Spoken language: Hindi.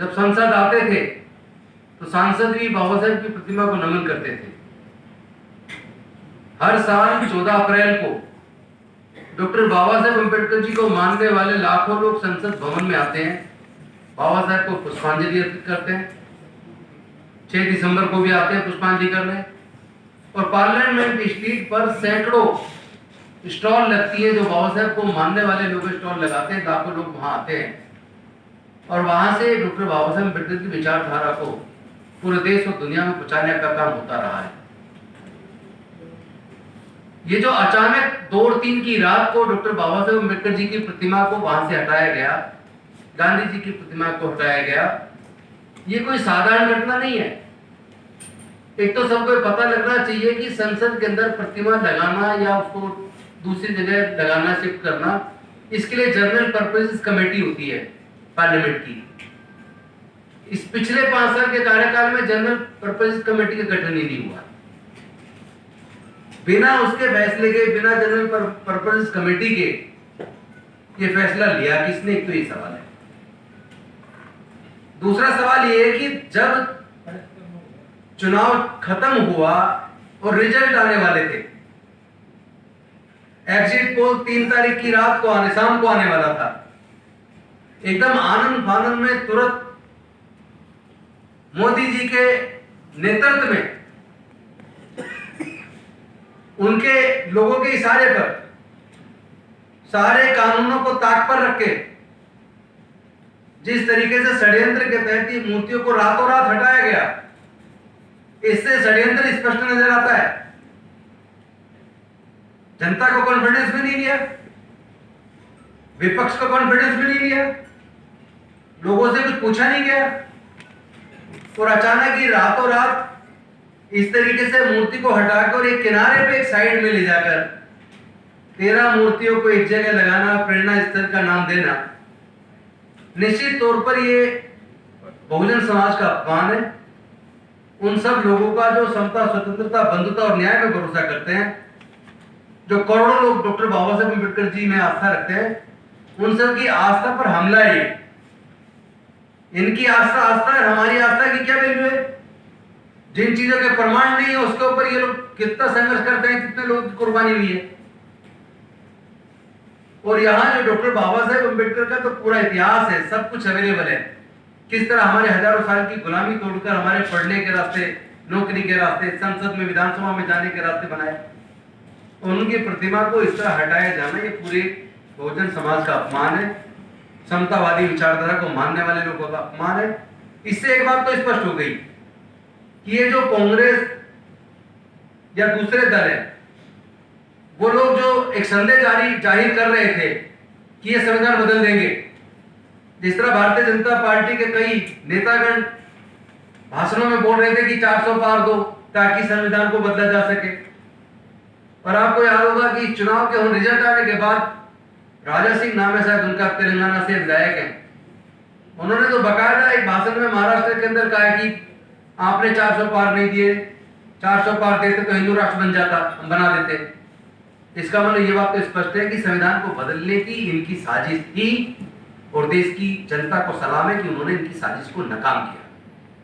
जब संसद आते थे तो सांसद भी बाबा साहेब की प्रतिमा को नमन करते थे। हर साल 14 अप्रैल को डॉक्टर बाबा साहेब अम्बेडकर जी को मानने वाले लाखों लोग संसद भवन में आते हैं, बाबा साहेब को पुष्पांजलि अर्पित करते हैं। 6 दिसंबर को भी आते हैं पुष्पांजलि करने। और पार्लियामेंट स्ट्रीट पर सैकड़ों स्टॉल लगती है जो बाबा साहेब को मानने वाले लोग स्टॉल लगाते हैं। लाखों लोग वहां आते हैं और वहां से डॉक्टर बाबा साहेब अम्बेडकर की विचारधारा को पूरे देश और दुनिया में पहुंचाने का काम होता रहा है। ये जो अचानक 2 और 3 की रात को डॉक्टर बाबा साहेब अम्बेडकर जी की प्रतिमा को वहां से हटाया गया, गांधी जी की प्रतिमा को हटाया गया, ये कोई साधारण घटना नहीं है। एक तो सबको पता लगना चाहिए कि संसद के अंदर प्रतिमा लगाना या उसको दूसरी जगह लगाना, शिफ्ट करना, इसके लिए जनरल पर्पसेस कमेटी होती है पार्लियामेंट की। इस पिछले 5 साल के कार्यकाल में जनरल पर्पसेस कमेटी का गठन ही नहीं हुआ। बिना उसके फैसले के, बिना जनरल पर्पसेस कमेटी के ये फैसला लिया किसने? एक तो ये सवाल है। दूसरा सवाल ये है कि जब चुनाव खत्म हुआ और रिजल्ट आने वाले थे, एग्जिट पोल 3 तारीख की रात को शाम को आने वाला था, एकदम आनंद फानंद में तुरंत मोदी जी के नेतृत्व में उनके लोगों के इशारे पर सारे कानूनों को ताक पर रख के जिस तरीके से षड्यंत्र के तहत ये मूर्तियों को रातों रात हटाया गया, इससे षड्यंत्र स्पष्ट नजर आता है। जनता को कॉन्फिडेंस भी नहीं लिया, विपक्ष को कॉन्फिडेंस भी नहीं लिया, लोगों से कुछ पूछा नहीं गया और अचानक ही रातों रात इस तरीके से मूर्ति को हटाकर एक किनारे पे, एक साइड में ले जाकर 13 मूर्तियों को एक जगह लगाना, प्रेरणा स्थल का नाम देना, निश्चित तौर पर ये बहुजन समाज का अपमान है। उन सब लोगों का जो समता, स्वतंत्रता, बंधुता और न्याय में भरोसा करते हैं, जो करोड़ों लोग डॉक्टर बाबा साहेब अम्बेडकर जी में आस्था रखते हैं, उन सब की आस्था पर हमला है। इनकी आस्था है, हमारी आस्था की क्या वैल्यू है? जिन चीजों के प्रमाण नहीं है उसके ऊपर ये लोग कितना संघर्ष करते हैं, कितने लोगों की कुर्बानी हुई है। और यहाँ जो डॉक्टर बाबा साहेब अम्बेडकर का तो पूरा इतिहास है, सब कुछ अवेलेबल है। किस तरह हमारे हजारों साल की गुलामी तोड़कर हमारे पढ़ने के रास्ते, नौकरी के रास्ते, संसद में, विधानसभा में जाने के रास्ते बनाए, उनकी प्रतिमा को इस तरह हटाया जाना ये पूरे बहुजन समाज का अपमान है, समतावादी विचारधारा को मानने वाले लोगों का अपमान है। इससे एक बात तो स्पष्ट हो गई कि ये जो कांग्रेस या दूसरे दल है, वो लोग जो एक संदेश जाहिर कर रहे थे कि ये संविधान बदल देंगे, जिस तरह भारतीय जनता पार्टी के कई नेतागण भाषणों में बोल रहे थे कि 400 पार दो ताकि संविधान को बदला जा सके। और आपको याद होगा कि चुनाव के रिजल्ट आने के बाद राजा सिंह नाम है शायद उनका, तेलंगाना से विधायक है, उन्होंने तो बकायदा एक भाषण में महाराष्ट्र के अंदर कहा कि आपने 400 पार नहीं दिए, 400 पार देते तो हिंदू राष्ट्र बन जाता, हम बना देते। इसका मतलब ये बात तो स्पष्ट है कि संविधान को बदलने की इनकी साजिश थी और देश की जनता को सलाम है कि उन्होंने इनकी साजिश को नाकाम किया।